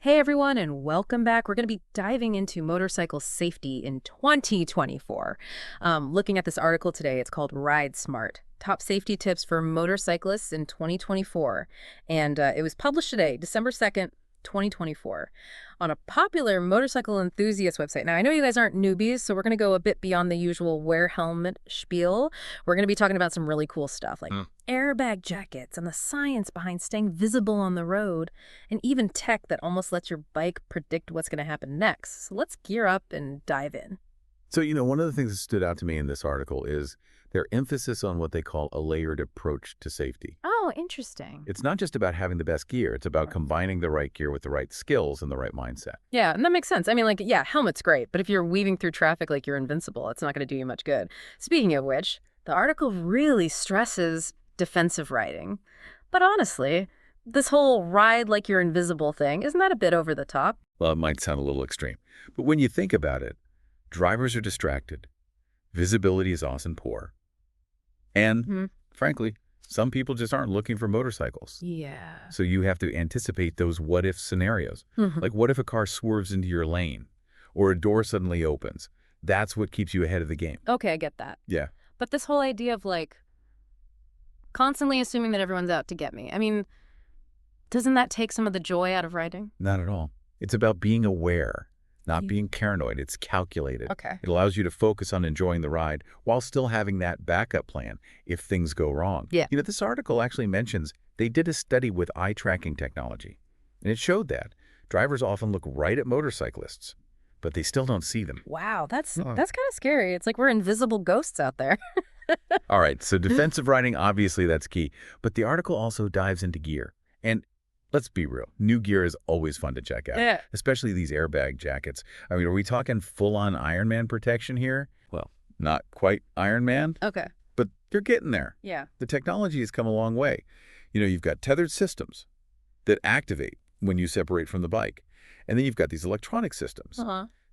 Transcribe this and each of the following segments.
Hey everyone, and welcome back. We're going to be diving into motorcycle safety in 2024. Looking at this article today, it's called Ride Smart: Top Safety Tips for Motorcyclists in 2024. And it was published today, December 2nd, 2024, on a popular motorcycle enthusiast website. Now, I know you guys aren't newbies, so we're going to go a bit beyond the usual wear helmet spiel. We're going to be talking about some really cool stuff like airbag jackets and the science behind staying visible on the road, and even tech that almost lets your bike predict what's going to happen next. So let's gear up and dive in. So, one of the things that stood out to me in this article is their emphasis on what they call a layered approach to safety. Oh, interesting. It's not just about having the best gear. It's about combining the right gear with the right skills and the right mindset. Yeah, and that makes sense. I mean, like, yeah, helmet's great, but if you're weaving through traffic like you're invincible, it's not going to do you much good. Speaking of which, the article really stresses defensive riding. But honestly, this whole ride like you're invisible thing, isn't that a bit over the top? Well, it might sound a little extreme, but when you think about it, drivers are distracted, visibility is often poor, and frankly, some people just aren't looking for motorcycles. Yeah. So you have to anticipate those what-if scenarios. Like, what if a car swerves into your lane or a door suddenly opens? That's what keeps you ahead of the game. Okay, I get that. Yeah. But this whole idea of, like, constantly assuming that everyone's out to get me, I mean, doesn't that take some of the joy out of riding? Not at all. It's about being aware, not being paranoid. It's calculated. Okay. It allows you to focus on enjoying the ride while still having that backup plan if things go wrong. Yeah. This article actually mentions they did a study with eye tracking technology, and it showed that drivers often look right at motorcyclists, but they still don't see them. Wow, that's kind of scary. It's like we're invisible ghosts out there. All right, so defensive riding, obviously that's key, but the article also dives into gear. And let's be real, new gear is always fun to check out, Yeah. especially these airbag jackets. I mean, are we talking full-on Iron Man protection here? Well, not quite Iron Man, Okay. but you're getting there. Yeah. The technology has come a long way. You've got tethered systems that activate when you separate from the bike. And then you've got these electronic systems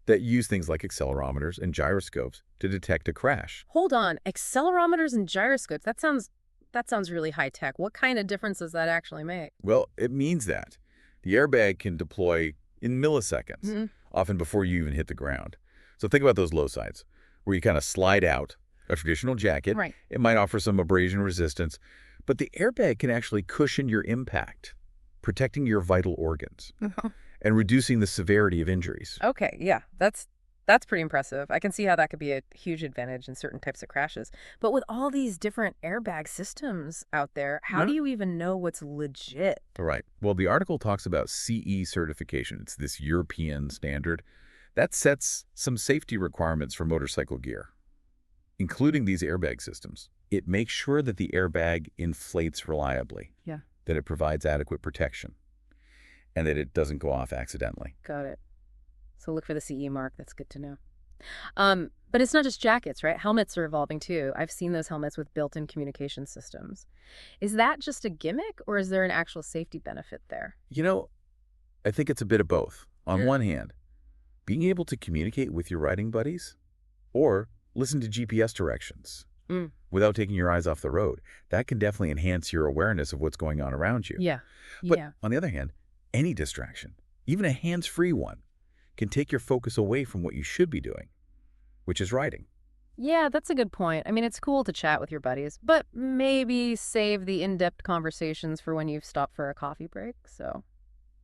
that use things like accelerometers and gyroscopes to detect a crash. Hold on. Accelerometers and gyroscopes. That sounds really high tech. What kind of difference does that actually make? Well, it means that the airbag can deploy in milliseconds, often before you even hit the ground. So think about those low sides, where you kind of slide out a traditional jacket. Right. It might offer some abrasion resistance, but the airbag can actually cushion your impact, protecting your vital organs and reducing the severity of injuries. Okay, yeah. That's pretty impressive. I can see how that could be a huge advantage in certain types of crashes. But with all these different airbag systems out there, how do you even know what's legit? Right. Well, the article talks about CE certification. It's this European standard that sets some safety requirements for motorcycle gear, including these airbag systems. It makes sure that the airbag inflates reliably, that it provides adequate protection, and that it doesn't go off accidentally. Got it. So look for the CE mark. That's good to know. But it's not just jackets, right? Helmets are evolving too. I've seen those helmets with built-in communication systems. Is that just a gimmick, or is there an actual safety benefit there? I think it's a bit of both. On one hand, being able to communicate with your riding buddies or listen to GPS directions without taking your eyes off the road, that can definitely enhance your awareness of what's going on around you. Yeah. But on the other hand, any distraction, even a hands-free one, can take your focus away from what you should be doing, which is riding. Yeah, that's a good point. I mean, it's cool to chat with your buddies, but maybe save the in-depth conversations for when you've stopped for a coffee break. So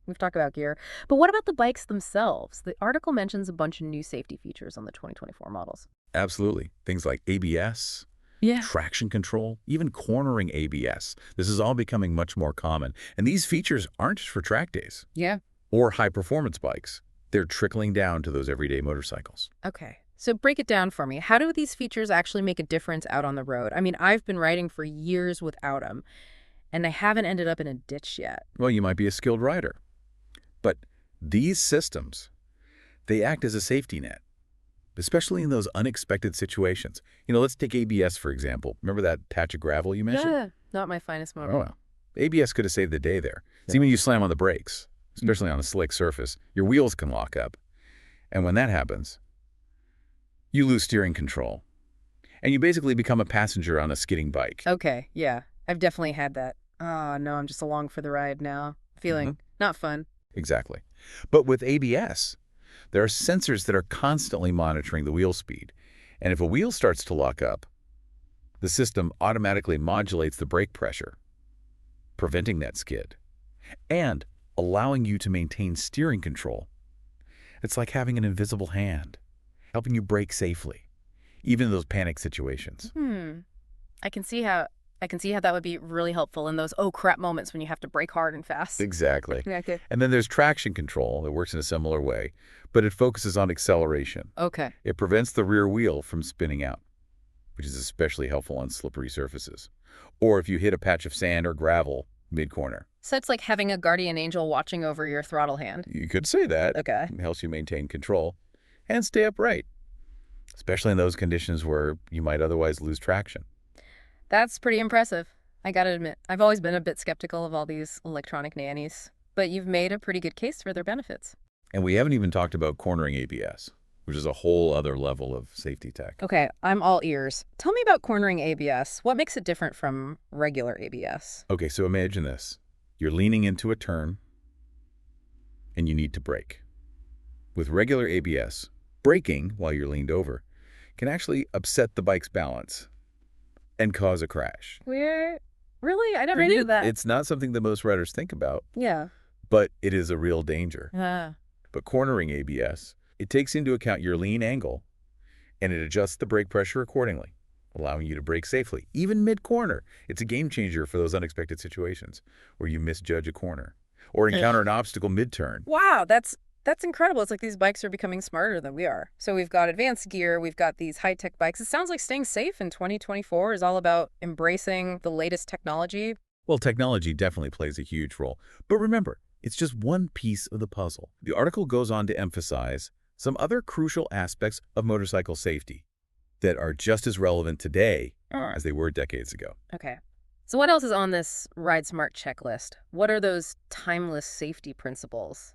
we've talked about gear. But what about the bikes themselves? The article mentions a bunch of new safety features on the 2024 models. Absolutely. Things like ABS, Yeah. traction control, even cornering ABS. This is all becoming much more common. And these features aren't just for track days Yeah. or high-performance bikes. They're trickling down to those everyday motorcycles. Okay. So break it down for me. How do these features actually make a difference out on the road? I mean, I've been riding for years without them, and I haven't ended up in a ditch yet. Well, you might be a skilled rider. But these systems, they act as a safety net, especially in those unexpected situations. Let's take ABS, for example. Remember that patch of gravel you mentioned? Yeah. Not my finest moment. Oh, well. ABS could have saved the day there. See, when you slam on the brakes, especially on a slick surface, your wheels can lock up. And when that happens, you lose steering control. And you basically become a passenger on a skidding bike. Okay. Yeah. I've definitely had that. Oh, no, I'm just along for the ride now. Feeling not fun. Exactly. But with ABS, there are sensors that are constantly monitoring the wheel speed. And if a wheel starts to lock up, the system automatically modulates the brake pressure, preventing that skid, and allowing you to maintain steering control. It's like having an invisible hand, helping you brake safely, even in those panic situations. I can see how that would be really helpful in those oh crap moments when you have to brake hard and fast. Exactly. Okay. And then there's traction control that works in a similar way, but it focuses on acceleration. Okay. It prevents the rear wheel from spinning out, which is especially helpful on slippery surfaces, or if you hit a patch of sand or gravel mid-corner. So it's like having a guardian angel watching over your throttle hand. You could say that. Okay. It helps you maintain control and stay upright, especially in those conditions where you might otherwise lose traction. That's pretty impressive. I gotta admit, I've always been a bit skeptical of all these electronic nannies, but you've made a pretty good case for their benefits. And we haven't even talked about cornering ABS, which is a whole other level of safety tech. Okay, I'm all ears. Tell me about cornering ABS. What makes it different from regular ABS? Okay, so imagine this. You're leaning into a turn, and you need to brake. With regular ABS, braking while you're leaned over can actually upset the bike's balance and cause a crash. Really? I never knew that. It's not something that most riders think about, Yeah. but it is a real danger. Ah. But cornering ABS, it takes into account your lean angle, and it adjusts the brake pressure accordingly, allowing you to brake safely, even mid-corner. It's a game changer for those unexpected situations where you misjudge a corner or encounter an obstacle mid-turn. Wow, that's incredible. It's like these bikes are becoming smarter than we are. So we've got advanced gear, we've got these high-tech bikes. It sounds like staying safe in 2024 is all about embracing the latest technology. Well, technology definitely plays a huge role. But remember, it's just one piece of the puzzle. The article goes on to emphasize some other crucial aspects of motorcycle safety that are just as relevant today as they were decades ago. Okay. So what else is on this Ride Smart checklist? What are those timeless safety principles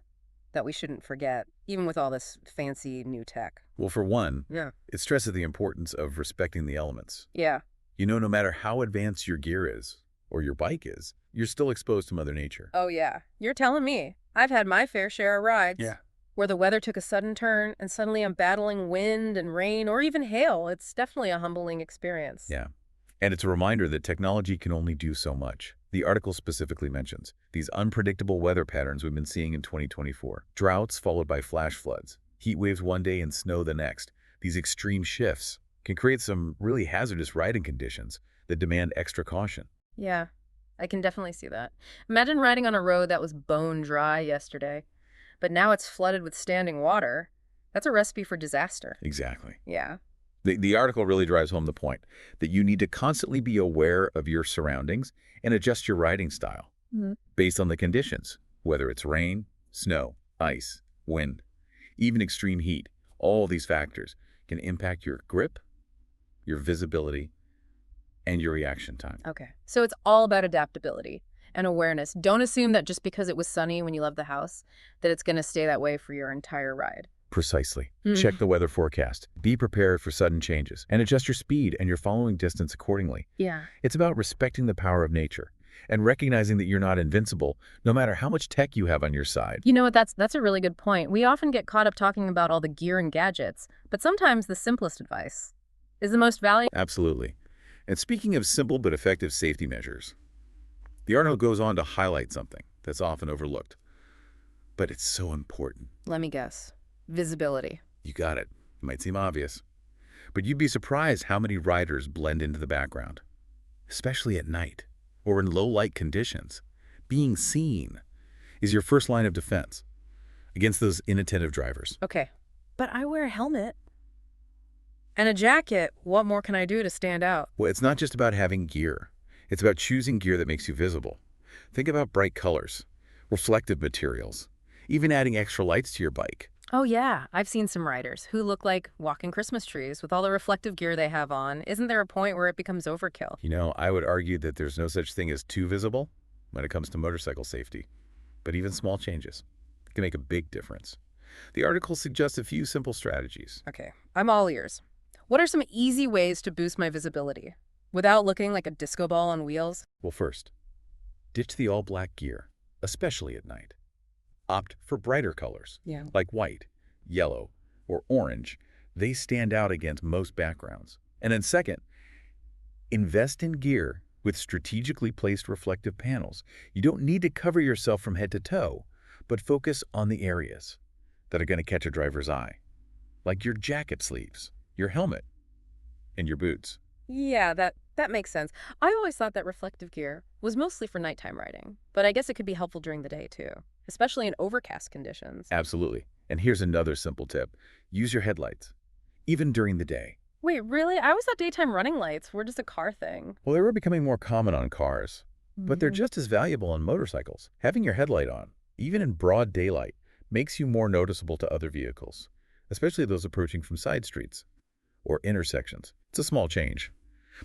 that we shouldn't forget, even with all this fancy new tech? Well, for one, Yeah. it stresses the importance of respecting the elements. Yeah. You know, no matter how advanced your gear is or your bike is, you're still exposed to Mother Nature. Oh, yeah. You're telling me. I've had my fair share of rides. Yeah. Where the weather took a sudden turn and suddenly I'm battling wind and rain or even hail. It's definitely a humbling experience. Yeah. And it's a reminder that technology can only do so much. The article specifically mentions these unpredictable weather patterns we've been seeing in 2024. Droughts followed by flash floods, heat waves one day and snow the next. These extreme shifts can create some really hazardous riding conditions that demand extra caution. Yeah, I can definitely see that. Imagine riding on a road that was bone dry yesterday, but now it's flooded with standing water. That's a recipe for disaster. Exactly. Yeah. The article really drives home the point that you need to constantly be aware of your surroundings and adjust your riding style based on the conditions, whether it's rain, snow, ice, wind, even extreme heat. All these factors can impact your grip, your visibility, and your reaction time. Okay. So it's all about adaptability and awareness. Don't assume that just because it was sunny when you left the house, that it's going to stay that way for your entire ride. Precisely. Check the weather forecast. Be prepared for sudden changes and adjust your speed and your following distance accordingly. Yeah. It's about respecting the power of nature and recognizing that you're not invincible no matter how much tech you have on your side. You know what? That's a really good point. We often get caught up talking about all the gear and gadgets, but sometimes the simplest advice is the most valuable. Absolutely. And speaking of simple but effective safety measures, the article goes on to highlight something that's often overlooked, but it's so important. Let me guess. Visibility. You got it. It might seem obvious, but you'd be surprised how many riders blend into the background, especially at night or in low light conditions. Being seen is your first line of defense against those inattentive drivers. Okay. But I wear a helmet and a jacket. What more can I do to stand out? Well, it's not just about having gear. It's about choosing gear that makes you visible. Think about bright colors, reflective materials, even adding extra lights to your bike. Oh, yeah. I've seen some riders who look like walking Christmas trees with all the reflective gear they have on. Isn't there a point where it becomes overkill? You know, I would argue that there's no such thing as too visible when it comes to motorcycle safety. But even small changes can make a big difference. The article suggests a few simple strategies. Okay. I'm all ears. What are some easy ways to boost my visibility without looking like a disco ball on wheels? Well, first, ditch the all-black gear, especially at night. Opt for brighter colors, Yeah. like white, yellow, or orange. They stand out against most backgrounds. And then second, invest in gear with strategically placed reflective panels. You don't need to cover yourself from head to toe, but focus on the areas that are going to catch a driver's eye, like your jacket sleeves, your helmet, and your boots. Yeah, that makes sense. I always thought that reflective gear was mostly for nighttime riding, but I guess it could be helpful during the day too, especially in overcast conditions. Absolutely. And here's another simple tip. Use your headlights, even during the day. Wait, really? I always thought daytime running lights were just a car thing. Well, they were becoming more common on cars, but they're Mhm. just as valuable on motorcycles. Having your headlight on, even in broad daylight, makes you more noticeable to other vehicles, especially those approaching from side streets or intersections. It's a small change,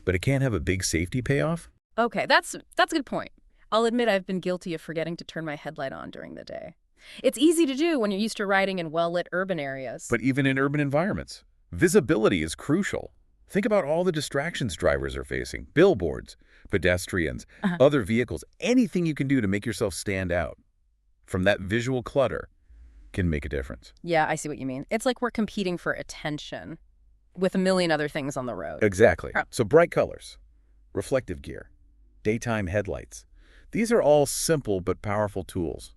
but it can have a big safety payoff. Okay, that's a good point. I'll admit I've been guilty of forgetting to turn my headlight on during the day. It's easy to do when you're used to riding in well-lit urban areas. But even in urban environments, visibility is crucial. Think about all the distractions drivers are facing: billboards, pedestrians, Uh-huh. other vehicles. Anything you can do to make yourself stand out from that visual clutter can make a difference. Yeah, I see what you mean. It's like we're competing for attention with a million other things on the road. Exactly. Oh. So bright colors, reflective gear, daytime headlights. These are all simple but powerful tools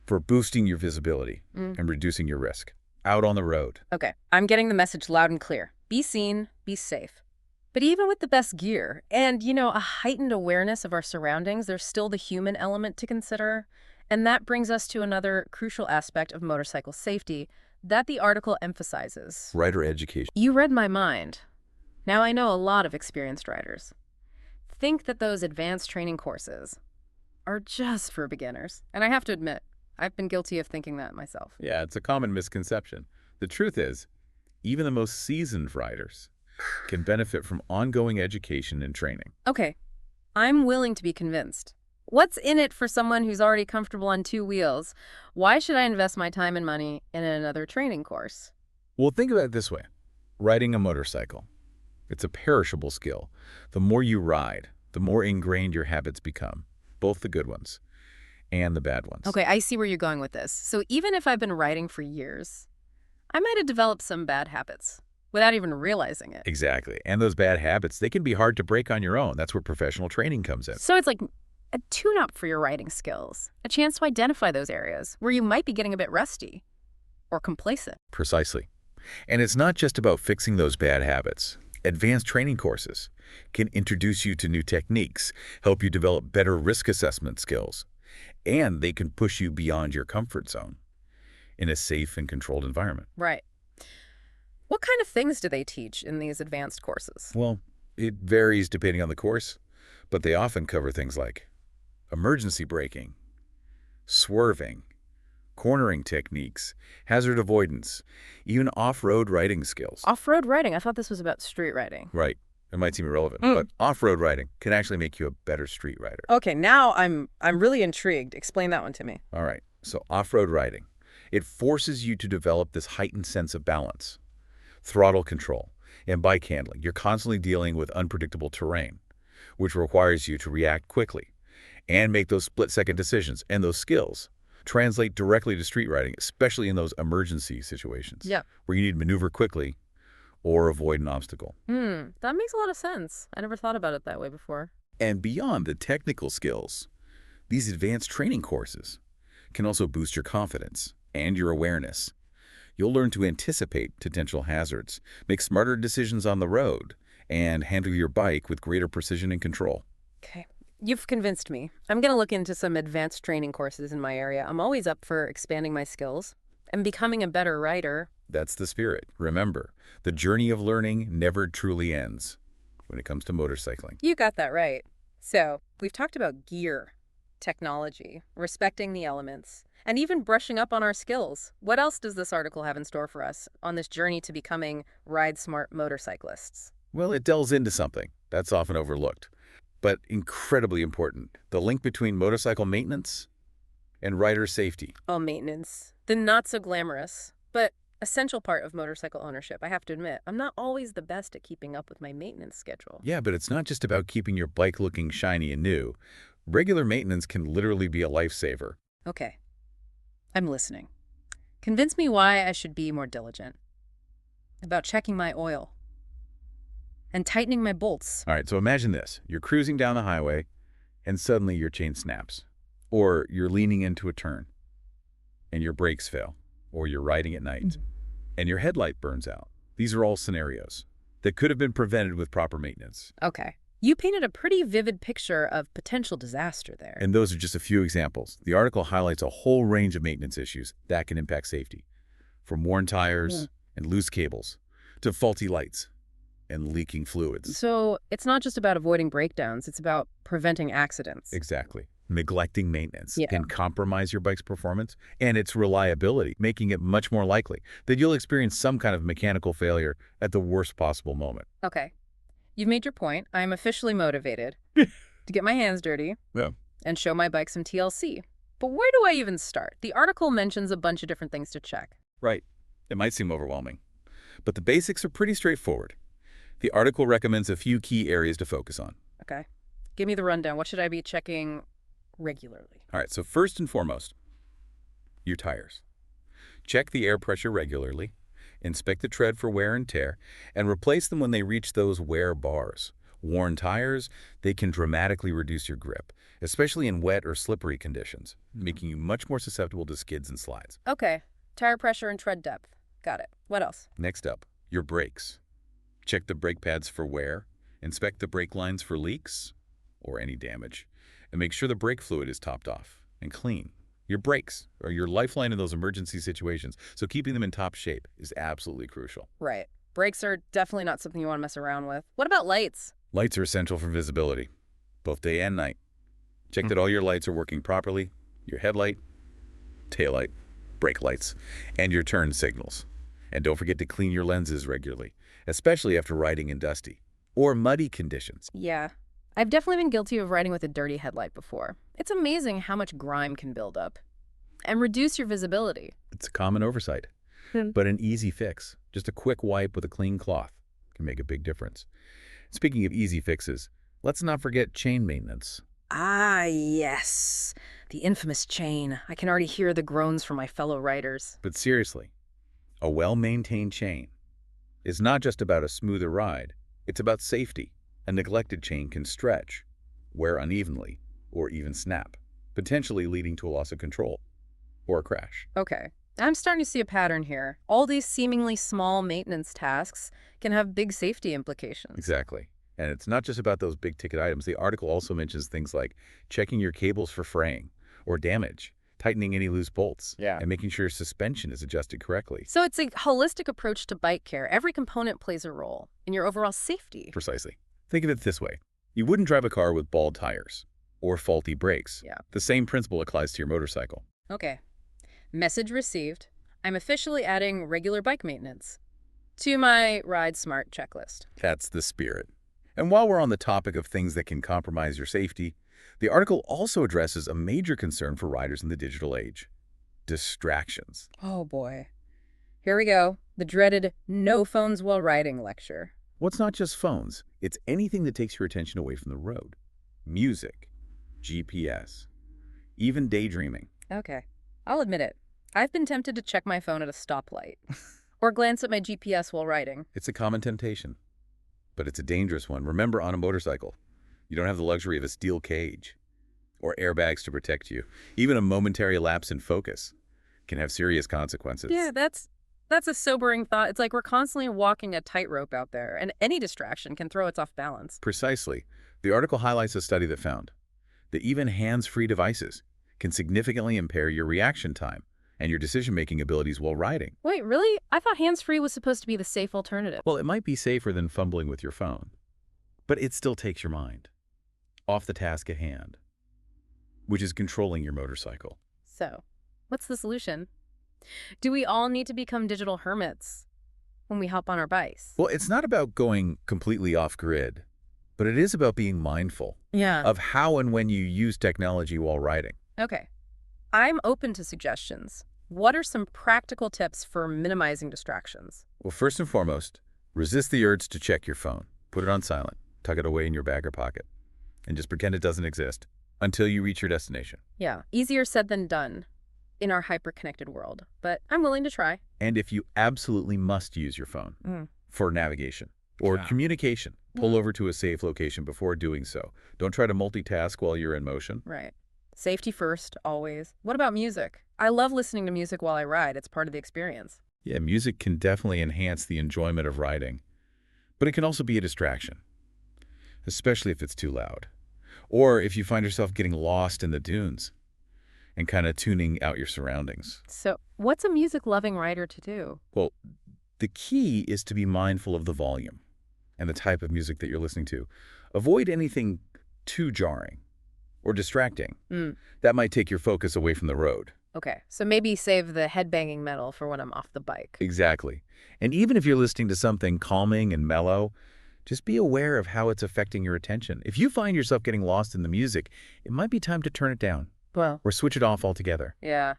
for boosting your visibility Mm. and reducing your risk out on the road. Okay, I'm getting the message loud and clear. Be seen, be safe. But even with the best gear and, a heightened awareness of our surroundings, there's still the human element to consider. And that brings us to another crucial aspect of motorcycle safety that the article emphasizes. Rider education. You read my mind. Now I know a lot of experienced riders think that those advanced training courses are just for beginners. And I have to admit, I've been guilty of thinking that myself. Yeah, it's a common misconception. The truth is, even the most seasoned riders can benefit from ongoing education and training. Okay, I'm willing to be convinced. What's in it for someone who's already comfortable on two wheels? Why should I invest my time and money in another training course? Well, think about it this way. Riding a motorcycle. It's a perishable skill. The more you ride, the more ingrained your habits become, both the good ones and the bad ones. Okay, I see where you're going with this. So even if I've been riding for years, I might have developed some bad habits without even realizing it. Exactly. And those bad habits, they can be hard to break on your own. That's where professional training comes in. So it's like a tune-up for your riding skills, a chance to identify those areas where you might be getting a bit rusty or complacent. Precisely. And it's not just about fixing those bad habits. Advanced training courses can introduce you to new techniques, help you develop better risk assessment skills, and they can push you beyond your comfort zone in a safe and controlled environment. Right. What kind of things do they teach in these advanced courses? Well, it varies depending on the course, but they often cover things like emergency braking, swerving, cornering techniques, hazard avoidance, even off-road riding skills. Off-road riding. I thought this was about street riding. Right. It might seem irrelevant, Mm. but off-road riding can actually make you a better street rider. Okay, now I'm really intrigued. Explain that one to me. All right. So off-road riding, it forces you to develop this heightened sense of balance, throttle control, and bike handling. You're constantly dealing with unpredictable terrain, which requires you to react quickly and make those split-second decisions. And those skills translate directly to street riding, especially in those emergency situations Yeah. where you need to maneuver quickly or avoid an obstacle. That makes a lot of sense. I never thought about it that way before. And beyond the technical skills, these advanced training courses can also boost your confidence and your awareness. You'll learn to anticipate potential hazards, make smarter decisions on the road, and handle your bike with greater precision and control. Okay. You've convinced me. I'm going to look into some advanced training courses in my area. I'm always up for expanding my skills and becoming a better rider. That's the spirit. Remember, the journey of learning never truly ends when it comes to motorcycling. You got that right. So, we've talked about gear, technology, respecting the elements, and even brushing up on our skills. What else does this article have in store for us on this journey to becoming ride-smart motorcyclists? Well, it delves into something that's often overlooked, but incredibly important: the link between motorcycle maintenance and rider safety. Oh, maintenance. The not-so-glamorous, but essential part of motorcycle ownership. I have to admit, I'm not always the best at keeping up with my maintenance schedule. Yeah, but it's not just about keeping your bike looking shiny and new. Regular maintenance can literally be a lifesaver. Okay, I'm listening. Convince me why I should be more diligent about checking my oil and tightening my bolts. All right, so imagine this. You're cruising down the highway, and suddenly your chain snaps. Or you're leaning into a turn, and your brakes fail. Or you're riding at night, and your headlight burns out. These are all scenarios that could have been prevented with proper maintenance. Okay. You painted a pretty vivid picture of potential disaster there. And those are just a few examples. The article highlights a whole range of maintenance issues that can impact safety, from worn tires and loose cables to faulty lights and leaking fluids. So it's not just about avoiding breakdowns, it's about preventing accidents. Exactly. Neglecting maintenance Yeah. can compromise your bike's performance and its reliability, making it much more likely that you'll experience some kind of mechanical failure at the worst possible moment. Okay. You've made your point. I'm officially motivated to get my hands dirty Yeah. and show my bike some TLC. But where do I even start? The article mentions a bunch of different things to check. Right. It might seem overwhelming, but the basics are pretty straightforward. The article recommends a few key areas to focus on. Okay. Give me the rundown. What should I be checking regularly? All right, so first and foremost, your tires. Check the air pressure regularly, inspect the tread for wear and tear, and replace them when they reach those wear bars. Worn tires, they can dramatically reduce your grip, especially in wet or slippery conditions, making you much more susceptible to skids and slides. Okay. Tire pressure and tread depth. Got it. What else? Next up, your brakes. Check the brake pads for wear, inspect the brake lines for leaks or any damage, and make sure the brake fluid is topped off and clean. Your brakes are your lifeline in those emergency situations, so keeping them in top shape is absolutely crucial. Right. Brakes are definitely not something you want to mess around with. What about lights? Lights are essential for visibility, both day and night. Check that all your lights are working properly, your headlight, taillight, brake lights, and your turn signals. And don't forget to clean your lenses regularly, especially after riding in dusty or muddy conditions. Yeah. I've definitely been guilty of riding with a dirty headlight before. It's amazing how much grime can build up and reduce your visibility. It's a common oversight, but an easy fix. Just a quick wipe with a clean cloth can make a big difference. Speaking of easy fixes, let's not forget chain maintenance. Ah, yes. The infamous chain. I can already hear the groans from my fellow riders. But seriously, a well-maintained chain is not just about a smoother ride. It's about safety. A neglected chain can stretch, wear unevenly, or even snap, potentially leading to a loss of control or a crash. Okay. I'm starting to see a pattern here. All these seemingly small maintenance tasks can have big safety implications. Exactly. And it's not just about those big-ticket items. The article also mentions things like checking your cables for fraying or damage, tightening any loose bolts, and making sure your suspension is adjusted correctly. So it's a holistic approach to bike care. Every component plays a role in your overall safety. Precisely. Think of it this way. You wouldn't drive a car with bald tires or faulty brakes. Yeah. The same principle applies to your motorcycle. Okay. Message received. I'm officially adding regular bike maintenance to my Ride Smart checklist. That's the spirit. And while we're on the topic of things that can compromise your safety, the article also addresses a major concern for riders in the digital age: distractions. Oh boy. Here we go. The dreaded no phones while riding lecture. Well, it's not just phones. It's anything that takes your attention away from the road. Music, GPS, even daydreaming. Okay. I'll admit it. I've been tempted to check my phone at a stoplight or glance at my GPS while riding. It's a common temptation, but it's a dangerous one. Remember, on a motorcycle, you don't have the luxury of a steel cage or airbags to protect you. Even a momentary lapse in focus can have serious consequences. Yeah, that's a sobering thought. It's like we're constantly walking a tightrope out there, and any distraction can throw us off balance. Precisely. The article highlights a study that found that even hands-free devices can significantly impair your reaction time and your decision-making abilities while riding. Wait, really? I thought hands-free was supposed to be the safe alternative. Well, it might be safer than fumbling with your phone, but it still takes your mind off the task at hand, which is controlling your motorcycle. So, what's the solution? Do we all need to become digital hermits when we hop on our bikes? Well, it's not about going completely off-grid, but it is about being mindful of how and when you use technology while riding. Okay. I'm open to suggestions. What are some practical tips for minimizing distractions? Well, first and foremost, resist the urge to check your phone. Put it on silent, tuck it away in your bag or pocket, and just pretend it doesn't exist until you reach your destination. Yeah, easier said than done. in our hyper-connected world, but I'm willing to try. And if you absolutely must use your phone Mm. for navigation or Yeah. communication, pull over to a safe location before doing so. Don't try to multitask while you're in motion. Right. Safety first, always. What about music? I love listening to music while I ride. It's part of the experience. Yeah, music can definitely enhance the enjoyment of riding, but it can also be a distraction, especially if it's too loud. Or if you find yourself getting lost in the dunes and kind of tuning out your surroundings. So, what's a music-loving rider to do? Well, the key is to be mindful of the volume and the type of music that you're listening to. Avoid anything too jarring or distracting. Mm. That might take your focus away from the road. Okay, so maybe save the headbanging metal for when I'm off the bike. Exactly. And even if you're listening to something calming and mellow, just be aware of how it's affecting your attention. If you find yourself getting lost in the music, it might be time to turn it down Well, or switch it off altogether. yeah,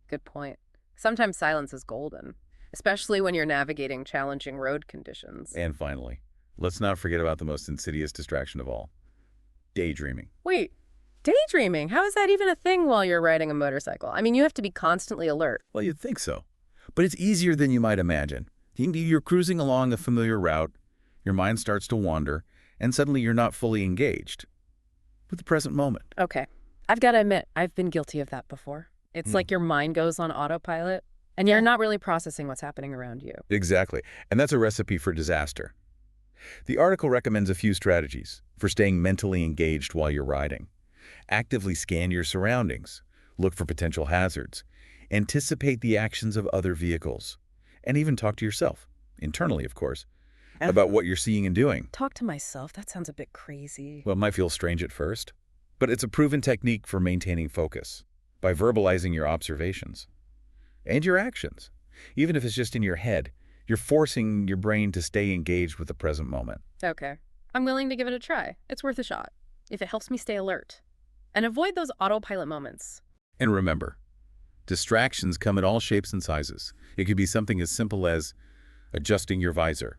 good point. Sometimes silence is golden, especially when you're navigating challenging road conditions. And finally, let's not forget about the most insidious distraction of all, daydreaming. Wait, daydreaming? How is that even a thing while you're riding a motorcycle? I mean, you have to be constantly alert. Well, you'd think so, but it's easier than you might imagine. You're cruising along a familiar route, your mind starts to wander, and suddenly you're not fully engaged with the present moment. Okay, I've got to admit, I've been guilty of that before. It's Hmm. like your mind goes on autopilot, and you're not really processing what's happening around you. Exactly, and that's a recipe for disaster. The article recommends a few strategies for staying mentally engaged while you're riding. Actively scan your surroundings, look for potential hazards, anticipate the actions of other vehicles, and even talk to yourself, internally of course, about what you're seeing and doing. Talk to myself. That sounds a bit crazy. Well, it might feel strange at first, but it's a proven technique for maintaining focus by verbalizing your observations and your actions. Even if it's just in your head, you're forcing your brain to stay engaged with the present moment. Okay, I'm willing to give it a try. It's worth a shot, if it helps me stay alert. And avoid those autopilot moments. And remember, distractions come in all shapes and sizes. It could be something as simple as adjusting your visor,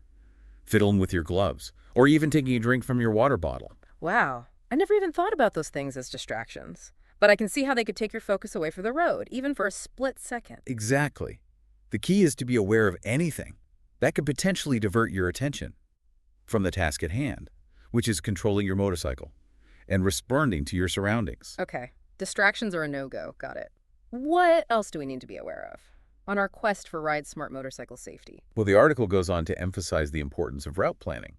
fiddling with your gloves, or even taking a drink from your water bottle. Wow, I never even thought about those things as distractions. But I can see how they could take your focus away from the road, even for a split second. Exactly. The key is to be aware of anything that could potentially divert your attention from the task at hand, which is controlling your motorcycle and responding to your surroundings. Okay, distractions are a no-go. Got it. What else do we need to be aware of on our quest for ride-smart motorcycle safety? Well, the article goes on to emphasize the importance of route planning,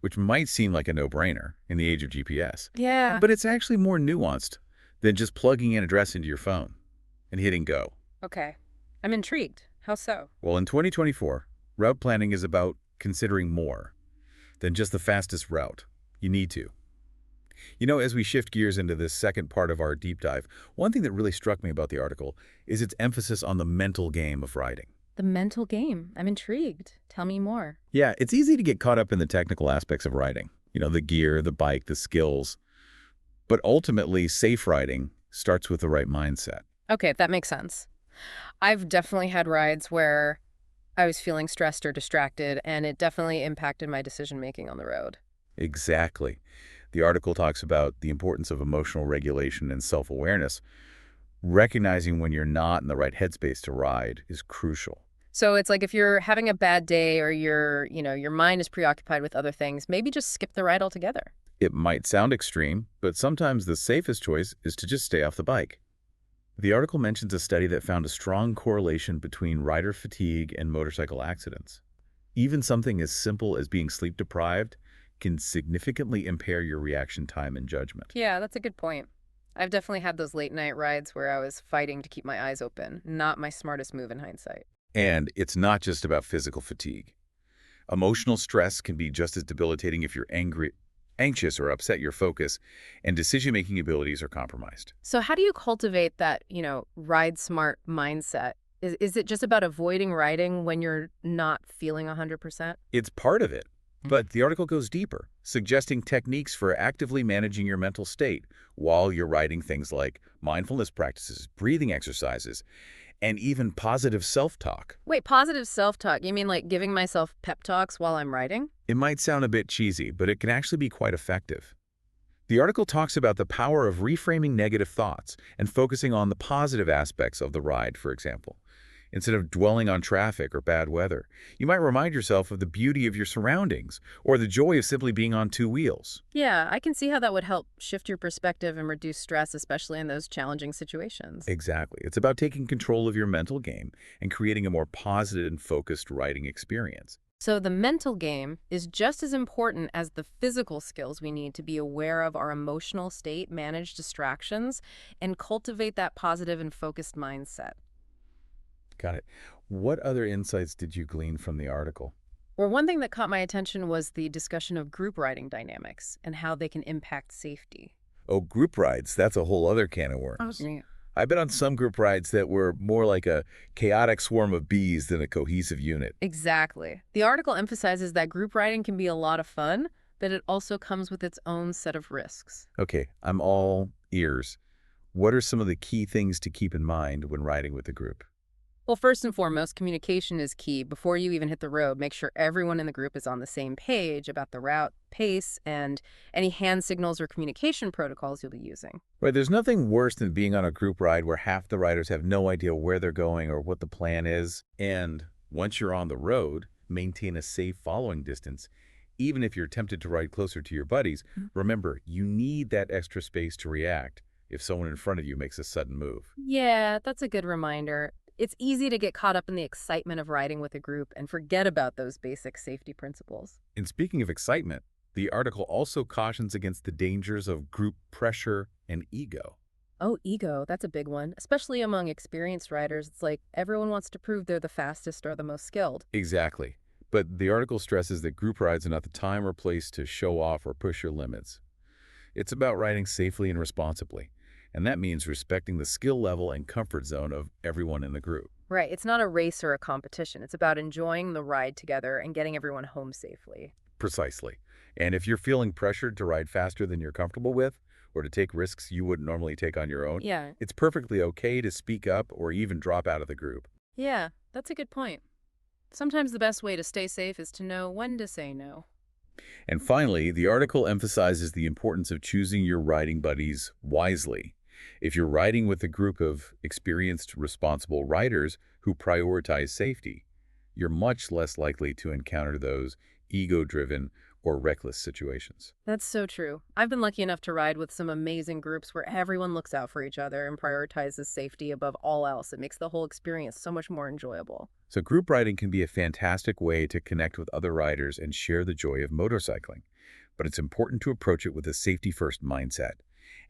which might seem like a no-brainer in the age of GPS. Yeah. But it's actually more nuanced than just plugging an address into your phone and hitting go. Okay, I'm intrigued. How so? Well, in 2024, route planning is about considering more than just the fastest route. You need to. You know, as we shift gears into this second part of our deep dive, one thing that really struck me about the article is its emphasis on the mental game of riding. The mental game. I'm intrigued. Tell me more. Yeah, it's easy to get caught up in the technical aspects of riding. You know, the gear, the bike, the skills. But ultimately, safe riding starts with the right mindset. Okay, that makes sense. I've definitely had rides where I was feeling stressed or distracted, and it definitely impacted my decision-making on the road. Exactly. The article talks about the importance of emotional regulation and self-awareness. Recognizing when you're not in the right headspace to ride is crucial. So it's like if you're having a bad day or your mind is preoccupied with other things, maybe just skip the ride altogether. It might sound extreme, but sometimes the safest choice is to just stay off the bike. The article mentions a study that found a strong correlation between rider fatigue and motorcycle accidents. Even something as simple as being sleep deprived can significantly impair your reaction time and judgment. Yeah, that's a good point. I've definitely had those late night rides where I was fighting to keep my eyes open. Not my smartest move in hindsight. And it's not just about physical fatigue. Emotional stress can be just as debilitating if you're anxious or upset your focus, and decision-making abilities are compromised. So how do you cultivate that, ride smart mindset? Is it just about avoiding riding when you're not feeling 100%? It's part of it, but the article goes deeper, suggesting techniques for actively managing your mental state while you're riding, things like mindfulness practices, breathing exercises, and even positive self-talk. Wait, positive self-talk? You mean like giving myself pep talks while I'm riding? It might sound a bit cheesy, but it can actually be quite effective. The article talks about the power of reframing negative thoughts and focusing on the positive aspects of the ride, for example. Instead of dwelling on traffic or bad weather, you might remind yourself of the beauty of your surroundings or the joy of simply being on two wheels. Yeah, I can see how that would help shift your perspective and reduce stress, especially in those challenging situations. Exactly. It's about taking control of your mental game and creating a more positive and focused riding experience. So the mental game is just as important as the physical skills we need to be aware of our emotional state, manage distractions, and cultivate that positive and focused mindset. Got it. What other insights did you glean from the article? Well, one thing that caught my attention was the discussion of group riding dynamics and how they can impact safety. Oh, group rides. That's a whole other can of worms. Yeah. I've been on some group rides that were more like a chaotic swarm of bees than a cohesive unit. Exactly. The article emphasizes that group riding can be a lot of fun, but it also comes with its own set of risks. Okay, I'm all ears. What are some of the key things to keep in mind when riding with a group? Well, first and foremost, communication is key. Before you even hit the road, make sure everyone in the group is on the same page about the route, pace, and any hand signals or communication protocols you'll be using. Right, there's nothing worse than being on a group ride where half the riders have no idea where they're going or what the plan is. And once you're on the road, maintain a safe following distance. Even if you're tempted to ride closer to your buddies, remember, you need that extra space to react if someone in front of you makes a sudden move. Yeah, that's a good reminder. It's easy to get caught up in the excitement of riding with a group and forget about those basic safety principles. And speaking of excitement, the article also cautions against the dangers of group pressure and ego. Oh, ego, that's a big one. Especially among experienced riders, it's like everyone wants to prove they're the fastest or the most skilled. Exactly. But the article stresses that group rides are not the time or place to show off or push your limits. It's about riding safely and responsibly, and that means respecting the skill level and comfort zone of everyone in the group. Right, it's not a race or a competition. It's about enjoying the ride together and getting everyone home safely. Precisely. And if you're feeling pressured to ride faster than you're comfortable with, or to take risks you wouldn't normally take on your own, Yeah, it's perfectly okay to speak up or even drop out of the group. yeah, that's a good point. Sometimes the best way to stay safe is to know when to say no. And finally, the article emphasizes the importance of choosing your riding buddies wisely. If you're riding with a group of experienced, responsible riders who prioritize safety, you're much less likely to encounter those ego-driven or reckless situations. That's so true. I've been lucky enough to ride with some amazing groups where everyone looks out for each other and prioritizes safety above all else. It makes the whole experience so much more enjoyable. So group riding can be a fantastic way to connect with other riders and share the joy of motorcycling. But it's important to approach it with a safety-first mindset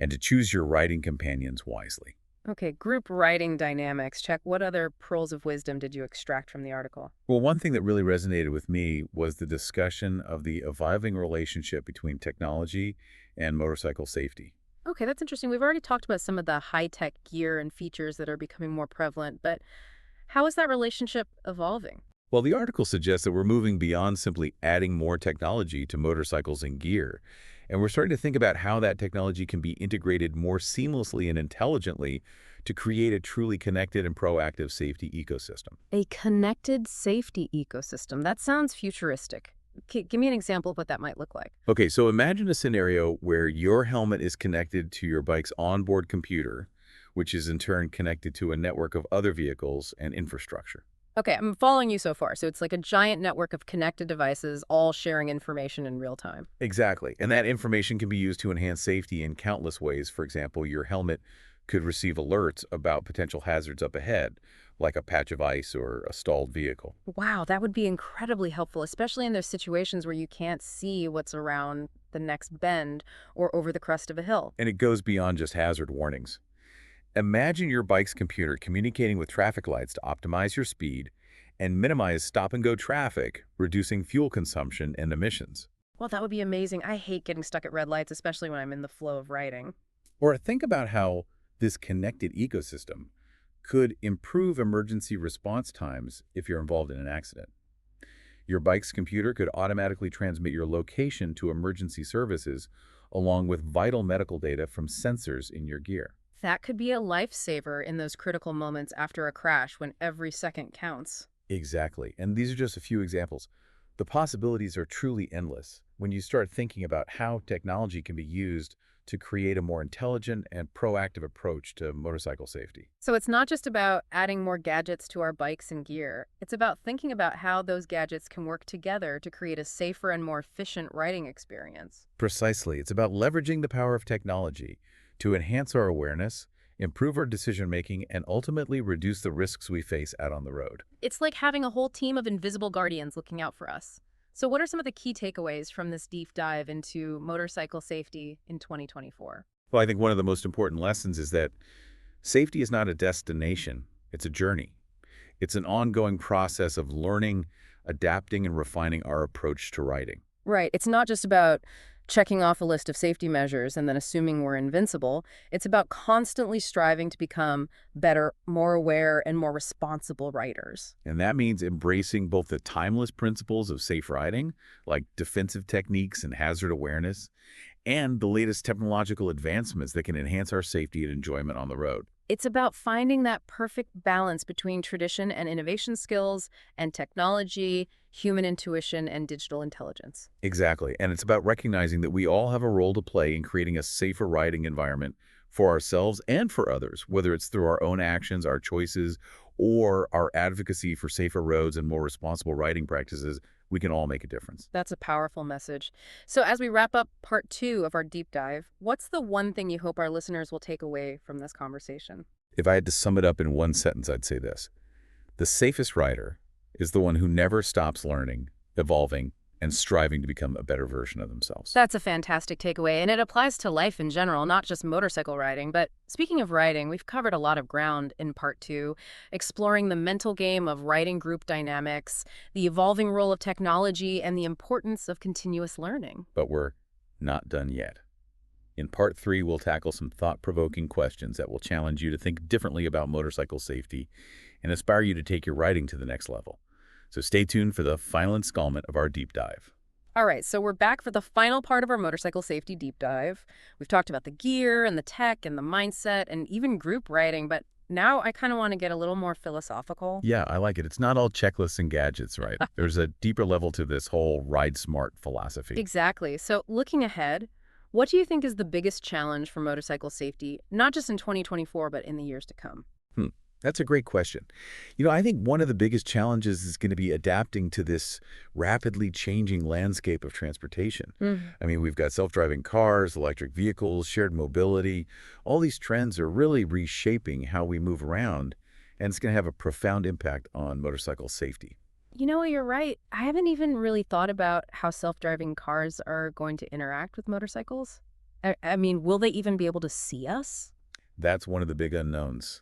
and to choose your riding companions wisely. Okay, group riding dynamics. Check. What other pearls of wisdom did you extract from the article? Well, one thing that really resonated with me was the discussion of the evolving relationship between technology and motorcycle safety. Okay, that's interesting. We've already talked about some of the high-tech gear and features that are becoming more prevalent, but how is that relationship evolving? Well, the article suggests that we're moving beyond simply adding more technology to motorcycles and gear, and we're starting to think about how that technology can be integrated more seamlessly and intelligently to create a truly connected and proactive safety ecosystem. A connected safety ecosystem. That sounds futuristic. Give me an example of what that might look like. Okay, so imagine a scenario where your helmet is connected to your bike's onboard computer, which is in turn connected to a network of other vehicles and infrastructure. Okay, I'm following you so far. So it's like a giant network of connected devices all sharing information in real time. Exactly. And that information can be used to enhance safety in countless ways. For example, your helmet could receive alerts about potential hazards up ahead, like a patch of ice or a stalled vehicle. Wow, that would be incredibly helpful, especially in those situations where you can't see what's around the next bend or over the crest of a hill. And it goes beyond just hazard warnings. Imagine your bike's computer communicating with traffic lights to optimize your speed and minimize stop-and-go traffic, reducing fuel consumption and emissions. Well, that would be amazing. I hate getting stuck at red lights, especially when I'm in the flow of riding. Or think about how this connected ecosystem could improve emergency response times if you're involved in an accident. Your bike's computer could automatically transmit your location to emergency services along with vital medical data from sensors in your gear. That could be a lifesaver in those critical moments after a crash when every second counts. Exactly. And these are just a few examples. The possibilities are truly endless when you start thinking about how technology can be used to create a more intelligent and proactive approach to motorcycle safety. So it's not just about adding more gadgets to our bikes and gear. It's about thinking about how those gadgets can work together to create a safer and more efficient riding experience. Precisely, it's about leveraging the power of technology to enhance our awareness, improve our decision-making, and ultimately reduce the risks we face out on the road. It's like having a whole team of invisible guardians looking out for us. So what are some of the key takeaways from this deep dive into motorcycle safety in 2024? Well, I think one of the most important lessons is that safety is not a destination, it's a journey. It's an ongoing process of learning, adapting, and refining our approach to riding. Right. It's not just about checking off a list of safety measures and then assuming we're invincible. It's about constantly striving to become better, more aware, and more responsible riders. And that means embracing both the timeless principles of safe riding, like defensive techniques and hazard awareness, and the latest technological advancements that can enhance our safety and enjoyment on the road. It's about finding that perfect balance between tradition and innovation skills and technology, human intuition, and digital intelligence. Exactly. And it's about recognizing that we all have a role to play in creating a safer riding environment for ourselves and for others, whether it's through our own actions, our choices, or our advocacy for safer roads and more responsible riding practices. We can all make a difference. That's a powerful message. So as we wrap up part 2 of our deep dive, what's the one thing you hope our listeners will take away from this conversation? If I had to sum it up in one sentence, I'd say this. The safest rider is the one who never stops learning, evolving, and striving to become a better version of themselves. That's a fantastic takeaway, and it applies to life in general, not just motorcycle riding. But speaking of riding, we've covered a lot of ground in part 2, exploring the mental game of riding group dynamics, the evolving role of technology, and the importance of continuous learning. But we're not done yet. In part 3, we'll tackle some thought-provoking questions that will challenge you to think differently about motorcycle safety and inspire you to take your riding to the next level. So stay tuned for the final installment of our deep dive. All right, so we're back for the final part of our motorcycle safety deep dive. We've talked about the gear and the tech and the mindset and even group riding, but now I kind of want to get a little more philosophical. Yeah, I like it. It's not all checklists and gadgets, right? There's a deeper level to this whole ride smart philosophy. Exactly. So looking ahead, what do you think is the biggest challenge for motorcycle safety, not just in 2024, but in the years to come? That's a great question. I think one of the biggest challenges is going to be adapting to this rapidly changing landscape of transportation. I mean, we've got self-driving cars, electric vehicles, shared mobility. All these trends are really reshaping how we move around, and it's going to have a profound impact on motorcycle safety. You know, you're right. I haven't even really thought about how self-driving cars are going to interact with motorcycles. I mean, will they even be able to see us? That's one of the big unknowns.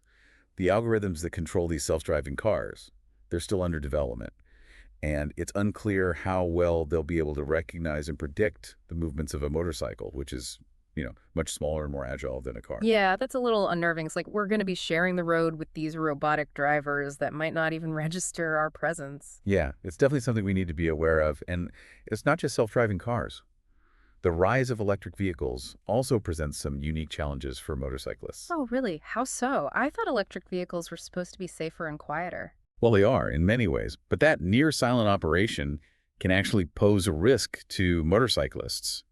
The algorithms that control these self-driving cars, they're still under development. And it's unclear how well they'll be able to recognize and predict the movements of a motorcycle, which is, much smaller and more agile than a car. Yeah, that's a little unnerving. It's like we're going to be sharing the road with these robotic drivers that might not even register our presence. Yeah, it's definitely something we need to be aware of. And it's not just self-driving cars. The rise of electric vehicles also presents some unique challenges for motorcyclists. Oh, really? How so? I thought electric vehicles were supposed to be safer and quieter. Well, they are in many ways, but that near-silent operation can actually pose a risk to motorcyclists.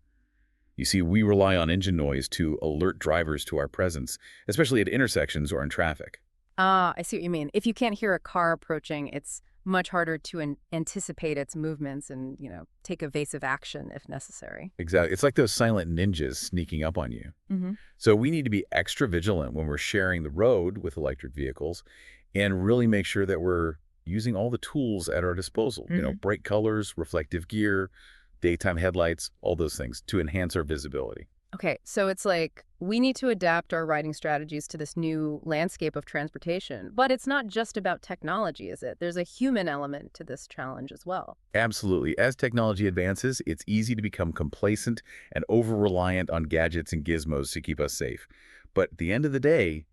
You see, we rely on engine noise to alert drivers to our presence, especially at intersections or in traffic. Ah, I see what you mean. If you can't hear a car approaching, it's much harder to anticipate its movements and, take evasive action if necessary. Exactly. It's like those silent ninjas sneaking up on you. So we need to be extra vigilant when we're sharing the road with electric vehicles and really make sure that we're using all the tools at our disposal. Bright colors, reflective gear, daytime headlights, all those things to enhance our visibility. Okay, so it's like we need to adapt our riding strategies to this new landscape of transportation. But it's not just about technology, is it? There's a human element to this challenge as well. Absolutely. As technology advances, it's easy to become complacent and over-reliant on gadgets and gizmos to keep us safe. But at the end of the day,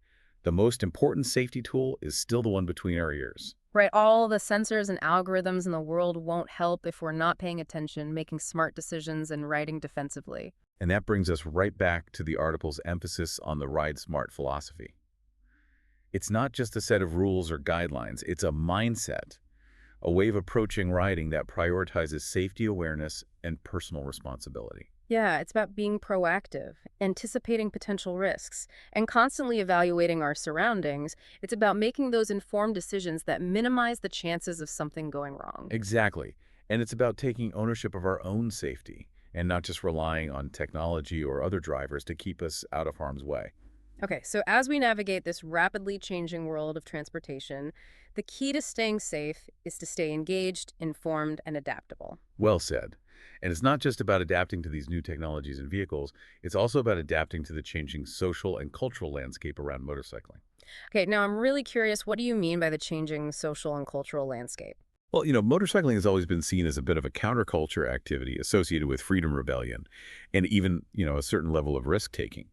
the most important safety tool is still the one between our ears. Right, all the sensors and algorithms in the world won't help if we're not paying attention, making smart decisions, and riding defensively. And that brings us right back to the article's emphasis on the Ride Smart philosophy. It's not just a set of rules or guidelines, it's a mindset, a way of approaching riding that prioritizes safety awareness and personal responsibility. Yeah, it's about being proactive, anticipating potential risks, and constantly evaluating our surroundings. It's about making those informed decisions that minimize the chances of something going wrong. Exactly. And it's about taking ownership of our own safety and not just relying on technology or other drivers to keep us out of harm's way. Okay, so as we navigate this rapidly changing world of transportation, the key to staying safe is to stay engaged, informed, and adaptable. Well said. And it's not just about adapting to these new technologies and vehicles, it's also about adapting to the changing social and cultural landscape around motorcycling. Okay, now I'm really curious, what do you mean by the changing social and cultural landscape? Well, motorcycling has always been seen as a bit of a counterculture activity associated with freedom rebellion and even, a certain level of risk-taking.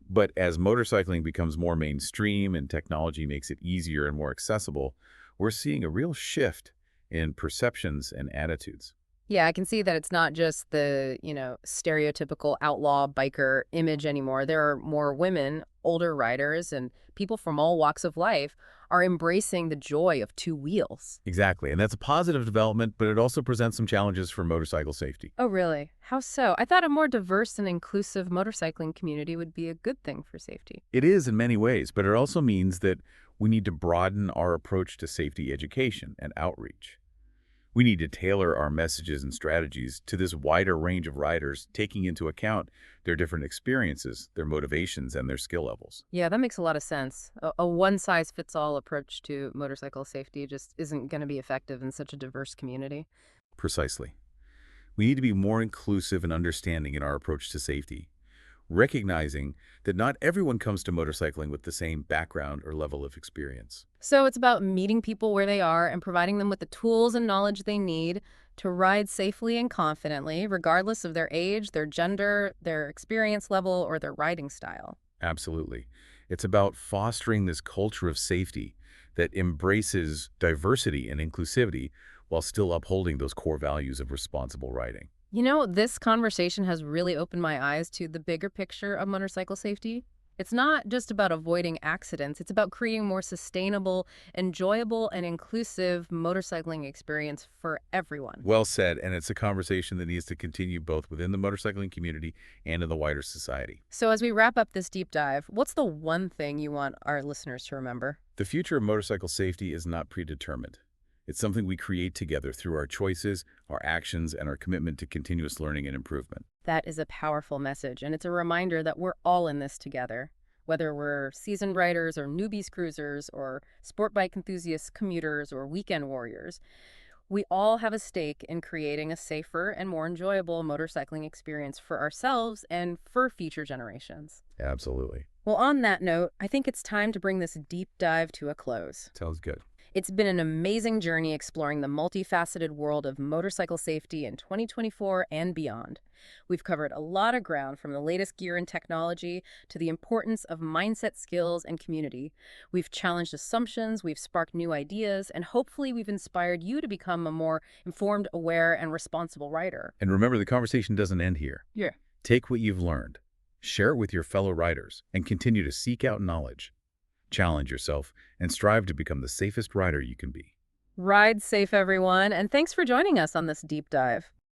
But as motorcycling becomes more mainstream and technology makes it easier and more accessible, we're seeing a real shift in perceptions and attitudes. Yeah, I can see that it's not just the, stereotypical outlaw biker image anymore. There are more women, older riders, and people from all walks of life are embracing the joy of two wheels. Exactly, and that's a positive development, but it also presents some challenges for motorcycle safety. Oh, really? How so? I thought a more diverse and inclusive motorcycling community would be a good thing for safety. It is in many ways, but it also means that we need to broaden our approach to safety education and outreach. We need to tailor our messages and strategies to this wider range of riders, taking into account their different experiences, their motivations, and their skill levels. Yeah, that makes a lot of sense. A one-size-fits-all approach to motorcycle safety just isn't going to be effective in such a diverse community. Precisely. We need to be more inclusive and understanding in our approach to safety, recognizing that not everyone comes to motorcycling with the same background or level of experience. So it's about meeting people where they are and providing them with the tools and knowledge they need to ride safely and confidently, regardless of their age, their gender, their experience level, or their riding style. Absolutely. It's about fostering this culture of safety that embraces diversity and inclusivity while still upholding those core values of responsible riding. This conversation has really opened my eyes to the bigger picture of motorcycle safety. It's not just about avoiding accidents, it's about creating a more sustainable, enjoyable, and inclusive motorcycling experience for everyone. Well said, and it's a conversation that needs to continue both within the motorcycling community and in the wider society. So, as we wrap up this deep dive, what's the one thing you want our listeners to remember? The future of motorcycle safety is not predetermined. It's something we create together through our choices, our actions, and our commitment to continuous learning and improvement. That is a powerful message, and it's a reminder that we're all in this together. Whether we're seasoned riders or newbies cruisers or sport bike enthusiasts, commuters, or weekend warriors, we all have a stake in creating a safer and more enjoyable motorcycling experience for ourselves and for future generations. Absolutely. Well, on that note, I think it's time to bring this deep dive to a close. Sounds good. It's been an amazing journey exploring the multifaceted world of motorcycle safety in 2024 and beyond. We've covered a lot of ground, from the latest gear and technology to the importance of mindset, skills, and community. We've challenged assumptions, we've sparked new ideas, and hopefully we've inspired you to become a more informed, aware, and responsible rider. And remember, the conversation doesn't end here. Yeah. Take what you've learned, share it with your fellow riders, and continue to seek out knowledge. Challenge yourself and strive to become the safest rider you can be. Ride safe, everyone, and thanks for joining us on this deep dive.